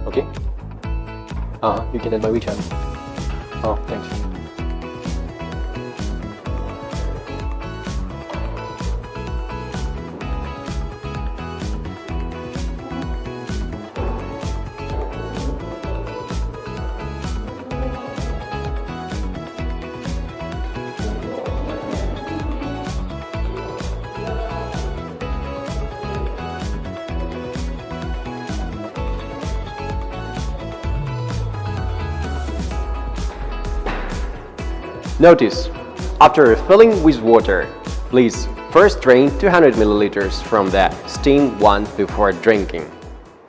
Okay? You can add my WeChat. Oh, thanks. Notice, after filling with water, please first drain 200 milliliters from the steam one before drinking.